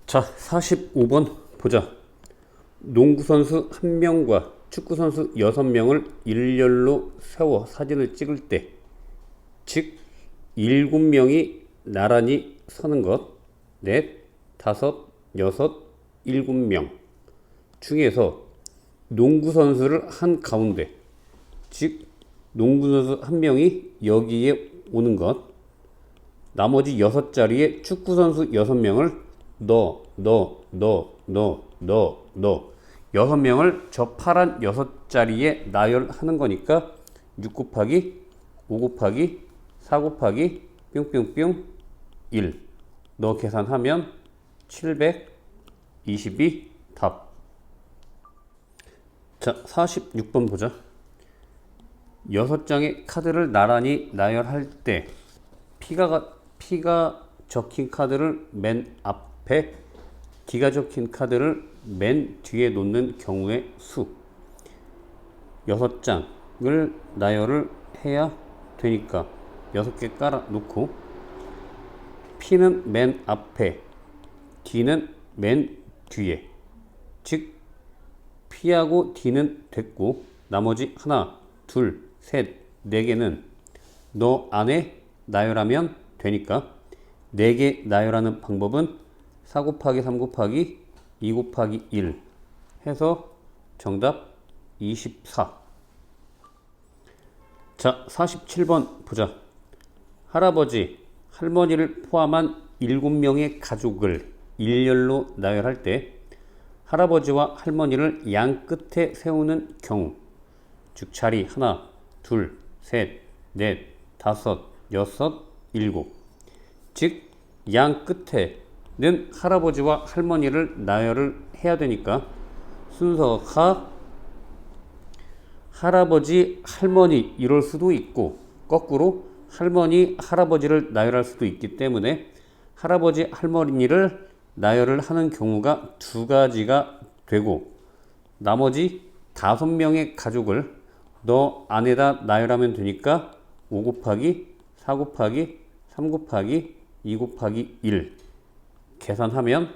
자, 45번 보자. 농구선수 1명과 축구선수 6명을 일렬로 세워 사진을 찍을 때, 즉 7명이 나란히 서는 것, 넷, 다섯, 여섯, 7명 중에서 농구선수를 한 가운데, 즉 농구선수 1명이 여기에 오는 것, 나머지 6자리에 축구선수 6명을 넣어 6명을 저 파란 6자리에 나열하는 거니까 6 곱하기 5 곱하기 4 곱하기 뿅뿅뿅 1 너 계산하면 722 답. 자, 46번 보자. 6장의 카드를 나란히 나열할 때 P가 적힌 카드를 맨 앞에, D가 적힌 카드를 맨 뒤에 놓는 경우의 수. 6장을 나열을 해야 되니까 6개 깔아 놓고, P는 맨 앞에, D는 맨 뒤에, 즉 P하고 D는 됐고, 나머지 하나, 둘, 셋, 4개는 너 안에 나열하면 되니까 4개 나열하는 방법은 4 곱하기 3 곱하기 2 곱하기 1 해서 정답 24. 자, 47번 보자. 할아버지, 할머니를 포함한 7명의 가족을 일렬로 나열할 때 할아버지와 할머니를 양 끝에 세우는 경우, 즉 자리 하나, 둘, 셋, 넷, 다섯, 여섯, 7, 즉 양 끝에는 할아버지와 할머니를 나열을 해야 되니까 순서가 할아버지, 할머니 이럴 수도 있고, 거꾸로 할머니, 할아버지를 나열할 수도 있기 때문에 할아버지, 할머니를 나열을 하는 경우가 2가지가 되고, 나머지 5명의 가족을 너 안에다 나열하면 되니까 5 곱하기 4 곱하기 3 곱하기 2 곱하기 1 계산하면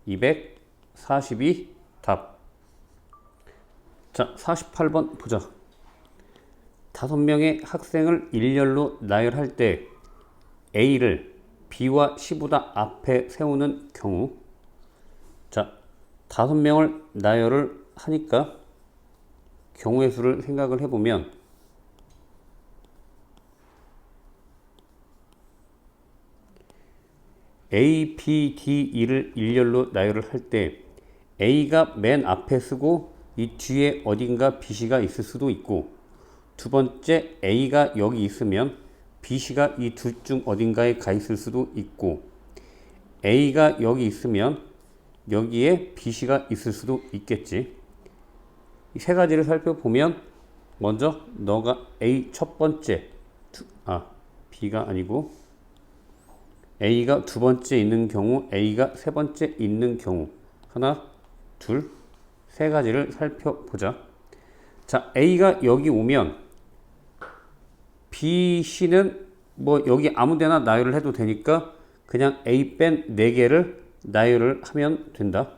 242 답. 자, 48번 보자. 5명의 학생을 일렬로 나열할 때 A를 B와 C보다 앞에 세우는 경우, 자, 5명을 나열을 하니까 경우의 수를 생각을 해보면 A, B, D, E를 일렬로 나열을 할 때 A가 맨 앞에 쓰고 이 뒤에 어딘가 B, C가 있을 수도 있고, 두 번째 A가 여기 있으면 B, C가 이 둘 중 어딘가에 가 있을 수도 있고, A가 여기 있으면 여기에 B, C가 있을 수도 있겠지. 이 3가지를 살펴보면 먼저 너가 A 첫 번째, B가 아니고 A가 2번째 있는 경우, A가 3번째 있는 경우, 하나, 둘, 3가지를 살펴보자. 자, A가 여기 오면 B, C는 뭐 여기 아무데나 나열을 해도 되니까 그냥 A 뺀 4개를 나열을 하면 된다.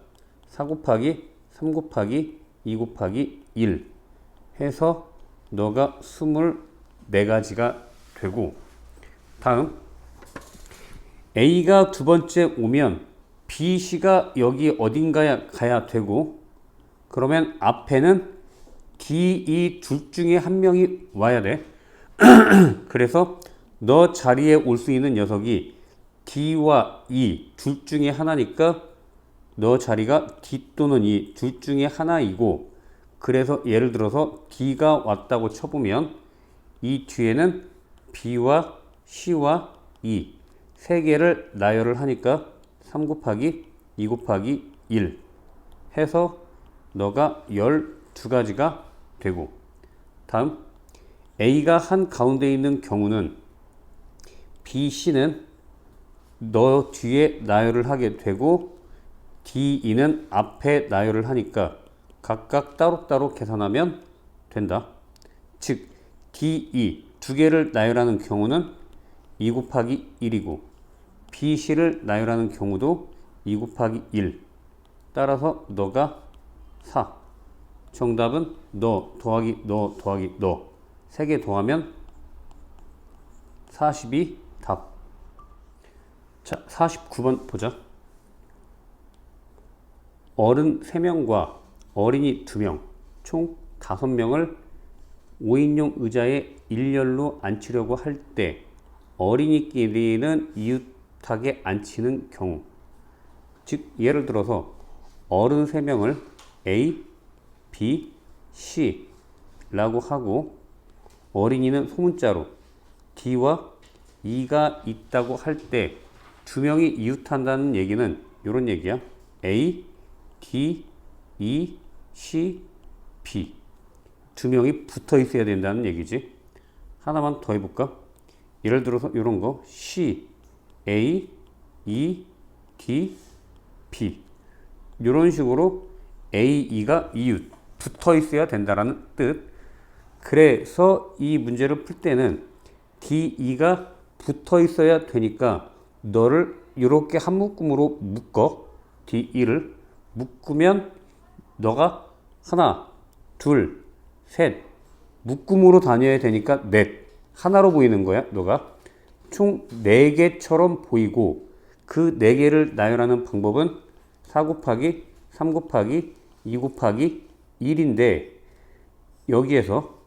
4 곱하기 3 곱하기 2 곱하기 1 해서 너가 24가지가 되고, 다음 A가 2번째 오면 B, C가 여기 어딘가에 가야 되고, 그러면 앞에는 D, E 둘 중에 한 명이 와야 돼. 그래서 너 자리에 올 수 있는 녀석이 D와 E 둘 중에 하나니까 너 자리가 D 또는 E 둘 중에 하나이고, 그래서 예를 들어서 D가 왔다고 쳐보면 이 뒤에는 B와 C와 E 3개를 나열을 하니까 3 곱하기 2 곱하기 1 해서 너가 12가지가 되고, 다음 A가 한 가운데 있는 경우는 B, C는 너 뒤에 나열을 하게 되고 D, E는 앞에 나열을 하니까 각각 따로따로 계산하면 된다. 즉 D, E 2개를 나열하는 경우는 2 곱하기 1이고 B, C를 나열하는 경우도 2 곱하기 1. 따라서 너가 4. 정답은 너 더하기 너 더하기 너. 3개 더하면 40이 답. 자, 49번 보자. 어른 3명과 어린이 2명, 총 5명을 5인용 의자에 일렬로 앉히려고 할 때 어린이끼리는 이웃하게 앉히는 경우. 즉 예를 들어서 어른 3명을 A, B, C 라고 하고 어린이는 소문자로 D와 E가 있다고 할 때 2명이 이웃한다는 얘기는 이런 얘기야. A, D, E, C, B 2명이 붙어 있어야 된다는 얘기지. 하나만 더 해볼까? 예를 들어서 이런 거 C, A, E, D, B 이런 식으로 A, E가 이웃 붙어 있어야 된다는 뜻. 그래서 이 문제를 풀 때는 D, E가 붙어 있어야 되니까 너를 이렇게 한 묶음으로 묶어. D, E를 묶으면 너가 하나, 둘, 셋 묶음으로 다녀야 되니까 넷. 하나로 보이는 거야. 너가 총 4개처럼 보이고 그 4개를 나열하는 방법은 4 곱하기 3 곱하기 2 곱하기 1인데 여기에서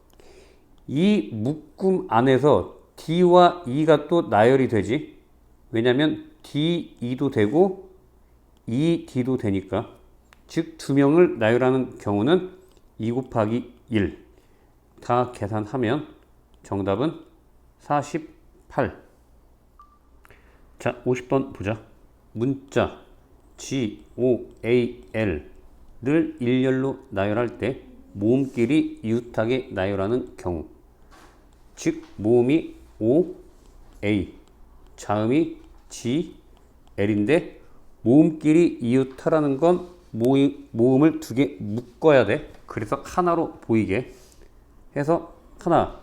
이 묶음 안에서 D와 E가 또 나열이 되지. 왜냐면 D, E도 되고 E, D도 되니까. 즉 2명을 나열하는 경우는 2 곱하기 1. 다 계산하면 정답은 48. 자, 50번 보자. 문자 G, O, A, L을 일렬로 나열할 때 모음끼리 이웃하게 나열하는 경우. 즉 모음이 O, A, 자음이 G, L인데 모음끼리 이웃하라는 건 모음을 2개 묶어야 돼. 그래서 하나로 보이게 해서 하나,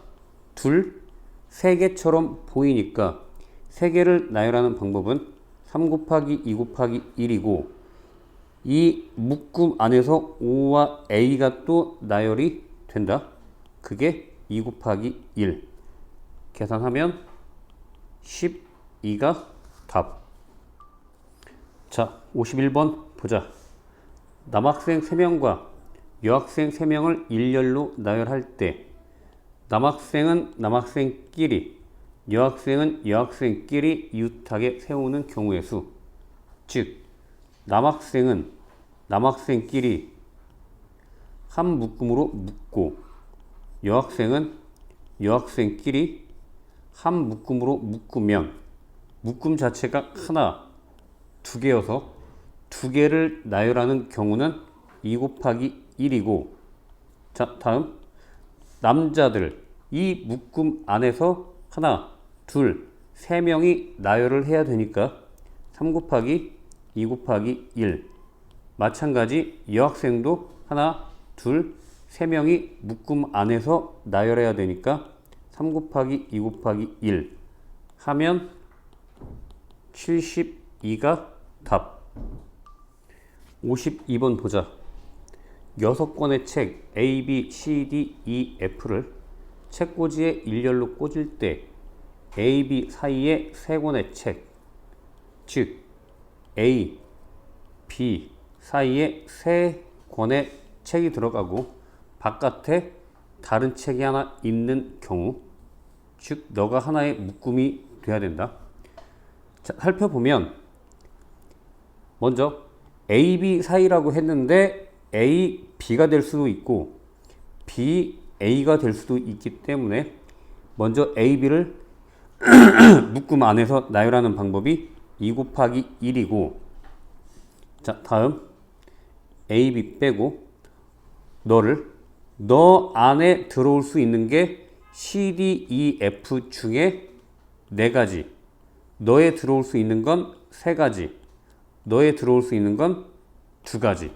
둘, 3개처럼 보이니까 3개를 나열하는 방법은 3 곱하기 2 곱하기 1이고 이 묶음 안에서 O와 A가 또 나열이 된다. 그게 2 곱하기 1. 계산하면 12가 답. 자, 51번 보자. 남학생 3명과 여학생 3명을 일렬로 나열할 때 남학생은 남학생끼리, 여학생은 여학생끼리 이웃하게 세우는 경우의 수. 즉 남학생은 남학생끼리 한 묶음으로 묶고 여학생은 여학생끼리 한 묶음으로 묶으면 묶음 자체가 하나, 2개여서 2개를 나열하는 경우는 2 곱하기 1이고 자, 다음 남자들 이 묶음 안에서 하나, 둘, 3명이 나열을 해야 되니까 3 곱하기 2 곱하기 1. 마찬가지 여학생도 하나, 둘, 3명이 묶음 안에서 나열해야 되니까 3 곱하기 2 곱하기 1 하면 72가 답. 52번 보자. 6권의 책 A, B, C, D, E, F를 책꽂이에 일렬로 꽂을 때 A, B 사이에 3권의 책, 즉 A, B 사이에 3권의 책이 들어가고 바깥에 다른 책이 하나 있는 경우, 즉 너가 하나의 묶음이 돼야 된다. 자, 살펴보면 먼저 A, B 사이라고 했는데 A, B가 될 수도 있고 B, A가 될 수도 있기 때문에 먼저 A, B를 묶음 안에서 나열하는 방법이 2 곱하기 1이고 자, 다음 A, B 빼고 너 안에 들어올 수 있는 게 C, D, E, F 중에 4가지, 너에 들어올 수 있는 건 3가지, 너에 들어올 수 있는 건 2가지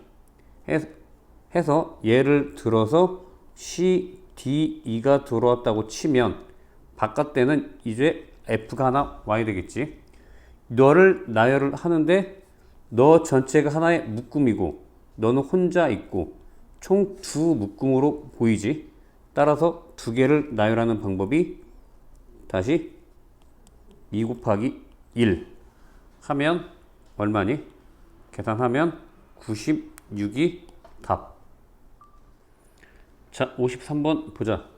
해서 예를 들어서 C, D, E가 들어왔다고 치면 바깥에는 이제 F가 하나 와야 되겠지. 너를 나열을 하는데 너 전체가 하나의 묶음이고 너는 혼자 있고 총 두 묶음으로 보이지. 따라서 두 개를 나열하는 방법이 다시 2 곱하기 1 하면 얼마니? 계산하면 96이 답. 자, 53번 보자.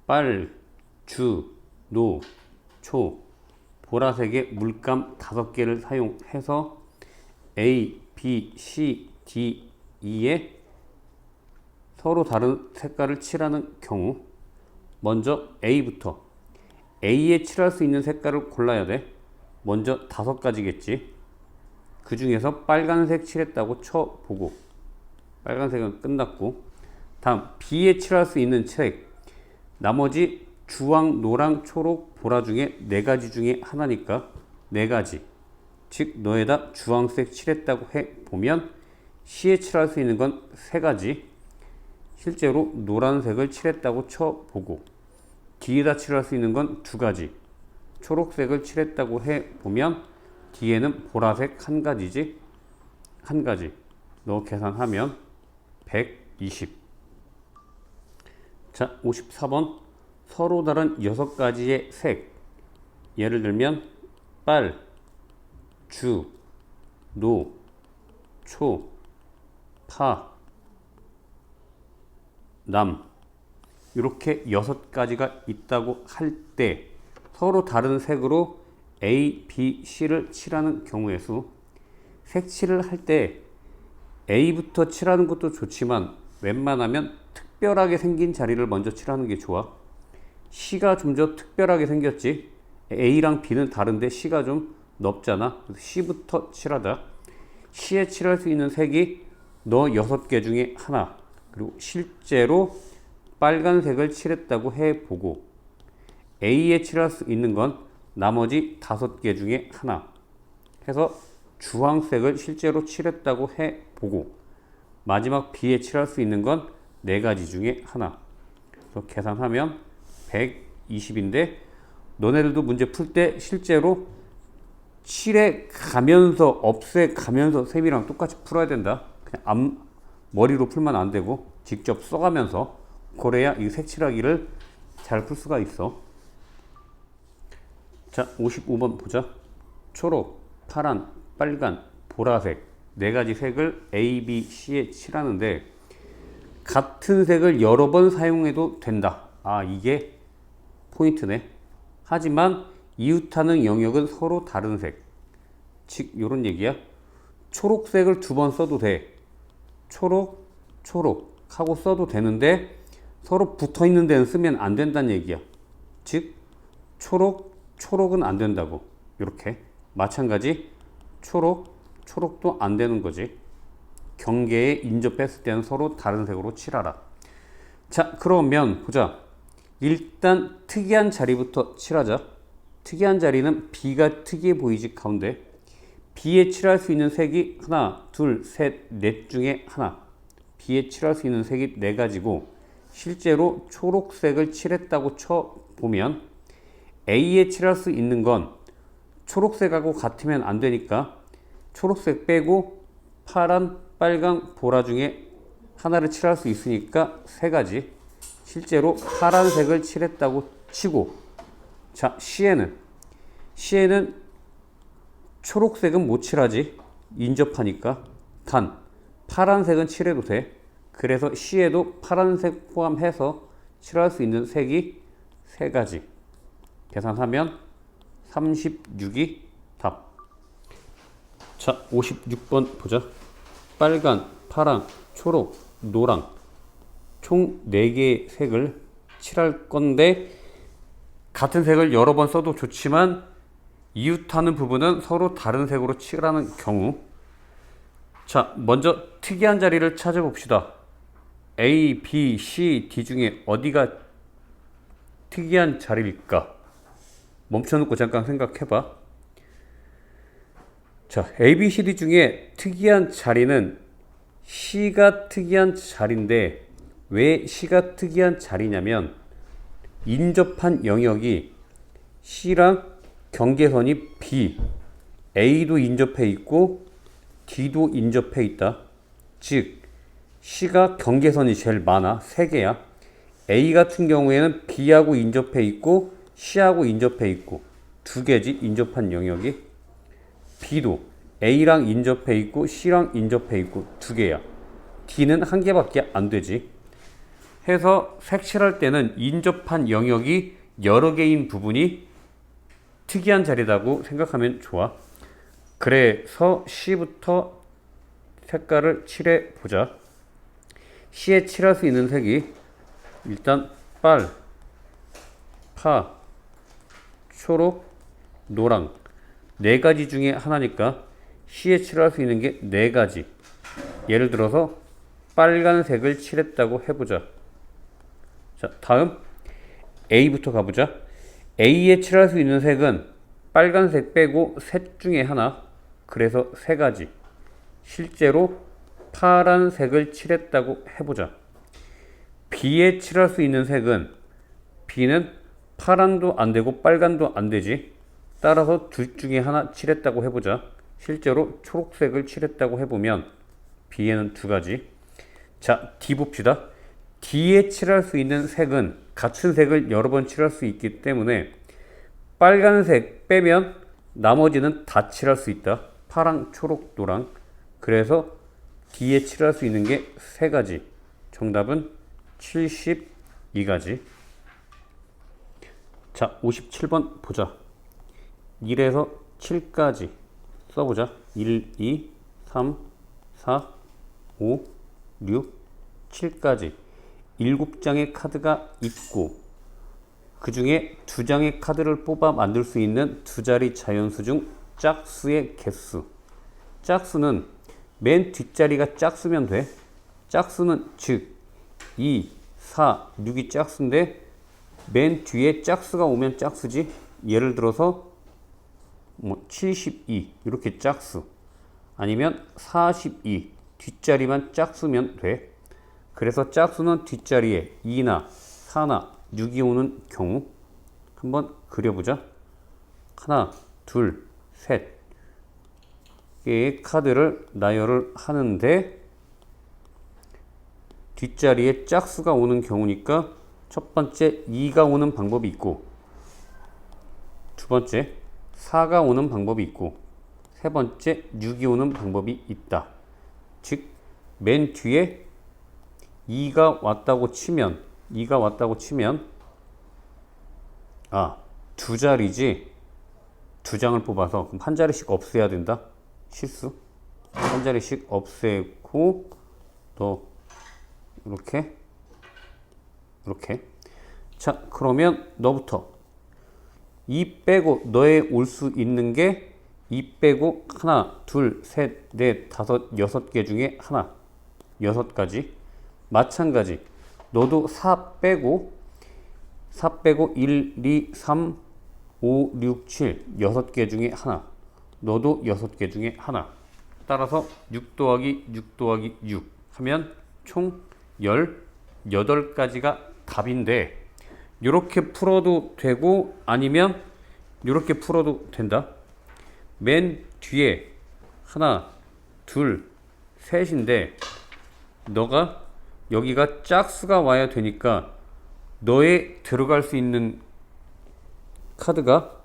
빨, 주, 노, 초, 보라색의 물감 5개를 사용해서 A, B, C, D, E에 서로 다른 색깔을 칠하는 경우 먼저 A부터 A에 칠할 수 있는 색깔을 골라야 돼. 먼저 5가지겠지. 그 중에서 빨간색 칠했다고 쳐보고 빨간색은 끝났고 다음 B에 칠할 수 있는 색 나머지 주황, 노랑, 초록, 보라 중에 4가지 중에 하나니까 4가지 즉 너에다 주황색 칠했다고 해보면 C에 칠할 수 있는 건 3가지 실제로 노란색을 칠했다고 쳐보고 D에다 칠할 수 있는 건 2가지 초록색을 칠했다고 해보면 D에는 보라색 1가지지 1가지 너 계산하면 120. 자, 54번 서로 다른 6가지의 색 예를 들면 빨, 주, 노, 초, 파, 남 이렇게 6가지가 있다고 할 때 서로 다른 색으로 A, B, C를 칠하는 경우의 수 색칠을 할 때 A부터 칠하는 것도 좋지만 웬만하면 특별하게 생긴 자리를 먼저 칠하는 게 좋아. C가 좀 더 특별하게 생겼지. A랑 B는 다른데 C가 좀 넓잖아. 그래서 C부터 칠하자. C에 칠할 수 있는 색이 너 6개 중에 하나. 그리고 실제로 빨간색을 칠했다고 해보고 A에 칠할 수 있는 건 나머지 5개 중에 하나 해서 주황색을 실제로 칠했다고 해보고 마지막 B에 칠할 수 있는 건 4가지 중에 하나. 그래서 계산하면 120인데 너네들도 문제 풀 때 실제로 칠해 가면서 없애 가면서 셈이랑 똑같이 풀어야 된다. 그냥 머리로 풀면 안 되고 직접 써가면서 그래야 이 색칠하기를 잘 풀 수가 있어. 자, 55번 보자. 초록, 파란, 빨간, 보라색 4가지 색을 A, B, C에 칠하는데 같은 색을 여러 번 사용해도 된다. 아, 이게 포인트네. 하지만 이웃하는 영역은 서로 다른 색. 즉 요런 얘기야. 초록색을 2번 써도 돼. 초록, 초록 하고 써도 되는데 서로 붙어있는 데는 쓰면 안 된다는 얘기야. 즉 초록, 초록은 안 된다고. 이렇게 마찬가지 초록, 초록도 안 되는 거지. 경계에 인접했을 때는 서로 다른 색으로 칠하라. 자, 그러면 보자. 일단 특이한 자리부터 칠하자. 특이한 자리는 B가 특이해 보이지 가운데. B에 칠할 수 있는 색이 하나, 둘, 셋, 넷 중에 하나. B에 칠할 수 있는 색이 4가지고 실제로 초록색을 칠했다고 쳐보면 A에 칠할 수 있는 건 초록색하고 같으면 안 되니까 초록색 빼고 파란, 빨강, 보라 중에 하나를 칠할 수 있으니까 3가지. 실제로 파란색을 칠했다고 치고 자, C에는 초록색은 못 칠하지. 인접하니까. 단 파란색은 칠해도 돼. 그래서 C에도 파란색 포함해서 칠할 수 있는 색이 3가지. 계산하면 36이 답. 자, 56번 보자. 빨간, 파랑, 초록, 노랑 총 4개의 색을 칠할 건데 같은 색을 여러 번 써도 좋지만 이웃하는 부분은 서로 다른 색으로 칠하는 경우 자, 먼저 특이한 자리를 찾아봅시다. A, B, C, D 중에 어디가 특이한 자리일까? 멈춰놓고 잠깐 생각해봐. 자, A, B, C, D 중에 특이한 자리는 C가 특이한 자리인데 왜 C가 특이한 자리냐면 인접한 영역이 C랑 경계선이 B, A도 인접해 있고 D도 인접해 있다. 즉 C가 경계선이 제일 많아. 3개야. A 같은 경우에는 B하고 인접해 있고 C하고 인접해 있고 2개지 인접한 영역이. B도 A랑 인접해 있고 C랑 인접해 있고 2개야. D는 1개밖에 안 되지. 해서 색칠할 때는 인접한 영역이 여러 개인 부분이 특이한 자리라고 생각하면 좋아. 그래서 C부터 색깔을 칠해 보자. C에 칠할 수 있는 색이 일단 빨, 파, 초록, 노랑 4가지 중에 하나니까 C에 칠할 수 있는 게 4가지. 예를 들어서 빨간색을 칠했다고 해보자. 자, 다음 A부터 가보자. A에 칠할 수 있는 색은 빨간색 빼고 셋 중에 하나. 그래서 3가지. 실제로 파란색을 칠했다고 해보자. B에 칠할 수 있는 색은 B는 파란도 안 되고 빨간도 안 되지. 따라서 둘 중에 하나 칠했다고 해보자. 실제로 초록색을 칠했다고 해보면 B에는 2가지. 자, D 봅시다. D에 칠할 수 있는 색은 같은 색을 여러 번 칠할 수 있기 때문에 빨간색 빼면 나머지는 다 칠할 수 있다. 파랑, 초록, 노랑. 그래서 D에 칠할 수 있는 게 3가지. 정답은 72가지. 자, 57번 보자. 1에서 7까지 써보자. 1, 2, 3, 4, 5, 6, 7까지 7장의 카드가 있고 그 중에 2장의 카드를 뽑아 만들 수 있는 2자리 자연수 중 짝수의 개수. 짝수는 맨 뒷자리가 짝수면 돼. 짝수는 즉 2, 4, 6이 짝수인데 맨 뒤에 짝수가 오면 짝수지. 예를 들어서 72 이렇게 짝수, 아니면 42 뒷자리만 짝수면 돼. 그래서 짝수는 뒷자리에 2나 4나 6이 오는 경우. 한번 그려보자. 하나, 둘, 셋 개의 카드를 나열을 하는데 뒷자리에 짝수가 오는 경우니까 첫 번째 2가 오는 방법이 있고, 두 번째 4가 오는 방법이 있고, 세 번째 6이 오는 방법이 있다. 즉 맨 뒤에 2가 왔다고 치면 아, 2자리지. 2장을 뽑아서 그럼 한 자리씩 없애야 된다. 실수. 한 자리씩 없애고 또 이렇게. 자, 그러면 너부터 2 빼고 너에 올 수 있는 게 2 빼고 하나, 둘, 셋, 넷, 다섯, 6개 중에 하나. 6가지. 마찬가지. 너도 4 빼고 1, 2, 3, 5, 6, 7 6개 중에 하나. 너도 6개 중에 하나. 따라서 6 더하기 6 더하기 6 하면 총 18가지가 답인데, 이렇게 풀어도 되고 아니면 이렇게 풀어도 된다. 맨 뒤에 하나, 둘, 셋인데 너가 여기가 짝수가 와야 되니까 너에 들어갈 수 있는 카드가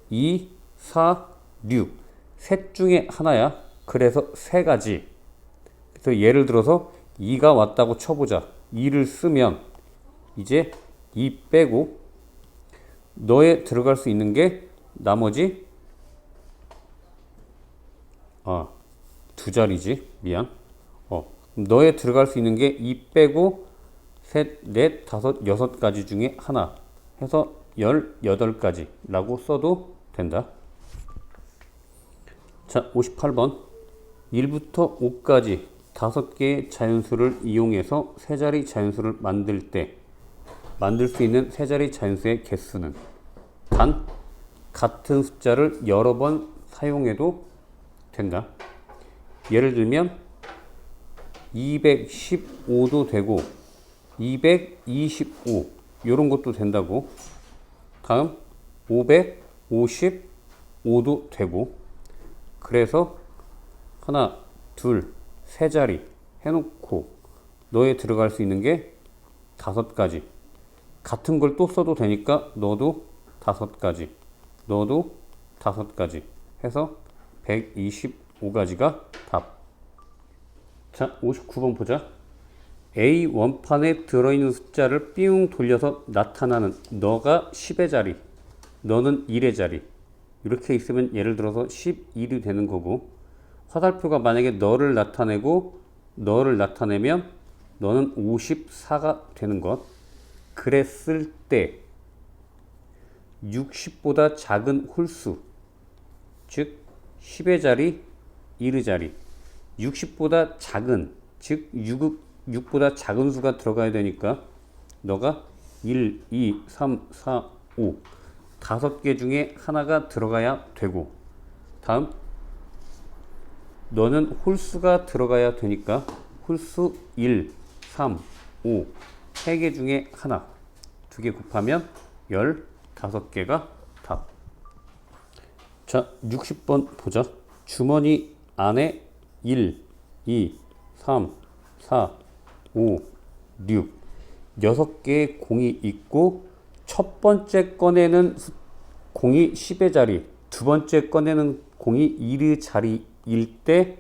2, 4, 6 셋 중에 하나야. 그래서 3가지. 그래서 예를 들어서 2가 왔다고 쳐보자. 2를 쓰면 이제 2 빼고 너에 들어갈 수 있는 게 나머지 2자리지. 미안. 너에 들어갈 수 있는 게 2 빼고 셋, 넷, 다섯, 6가지 중에 하나 해서 18가지 라고 써도 된다. 자, 58번 1부터 5까지 5개의 자연수를 이용해서 세자리 자연수를 만들 때 만들 수 있는 세자리 자연수의 개수는 단 같은 숫자를 여러 번 사용해도 된다. 예를 들면 215도 되고 225 이런 것도 된다고. 다음 555도 되고. 그래서 하나, 둘, 세 자리 해놓고 너에 들어갈 수 있는 게 5가지. 같은 걸 또 써도 되니까 너도 5가지, 너도 5가지 해서 125가지가 답. 자, 59번 보자. A 원판에 들어있는 숫자를 삥 돌려서 나타나는 너가 10의 자리, 너는 1의 자리. 이렇게 있으면 예를 들어서 11이 되는 거고, 화살표가 만약에 너를 나타내고 너를 나타내면 너는 54가 되는 것. 그랬을 때 60보다 작은 홀수, 즉 10의 자리, 1의 자리. 60보다 작은, 즉 6보다 작은 수가 들어가야 되니까 너가 1, 2, 3, 4, 5 5개 중에 하나가 들어가야 되고, 다음 너는 홀수가 들어가야 되니까 홀수 1, 3, 5 3개 중에 하나, 2개 곱하면 15개가 답. 자, 60번 보자. 주머니 안에 1, 2, 3, 4, 5, 6 6개의 공이 있고, 첫 번째 꺼내는 공이 10의 자리, 두 번째 꺼내는 공이 1의 자리일 때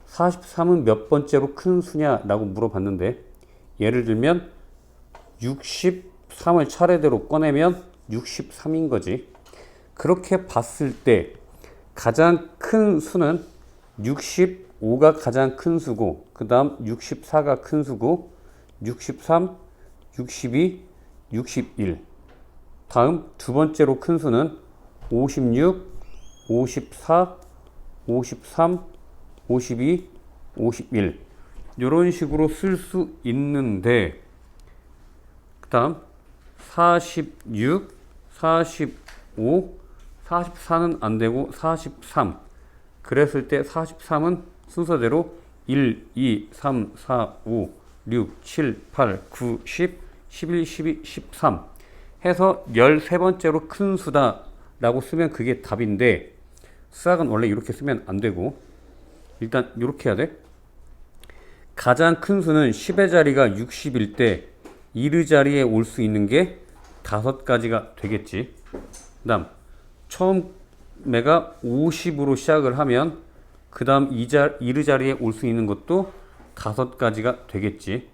43은 몇 번째로 큰 수냐라고 물어봤는데, 예를 들면 63을 차례대로 꺼내면 63인 거지. 그렇게 봤을 때 가장 큰 수는 65가 가장 큰 수고, 그 다음 64가 큰 수고, 63, 62, 61. 다음 두 번째로 큰 수는 56, 54, 53, 52, 51. 이런 식으로 쓸 수 있는데, 그 다음 46, 45, 44는 안 되고 43. 그랬을 때 43은 순서대로 1, 2, 3, 4, 5, 6, 7, 8, 9, 10, 11, 12, 13 해서 13번째로 큰 수다 라고 쓰면 그게 답인데, 수학은 원래 이렇게 쓰면 안 되고 일단 이렇게 해야 돼. 가장 큰 수는 10의 자리가 60일 때 1의 자리에 올 수 있는 게 5가지가 되겠지. 그 다음 처음에가 50으로 시작을 하면 그 다음 1의 자리에 올 수 있는 것도 5가지가 되겠지.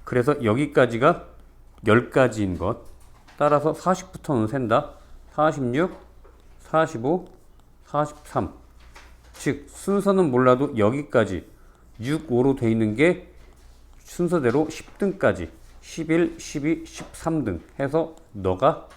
그래서 여기까지가 10가지인 것. 따라서 40부터는 샌다. 46, 45, 43. 즉 순서는 몰라도 여기까지 6, 5로 돼 있는 게 순서대로 10등까지 11, 12, 13등 해서 너가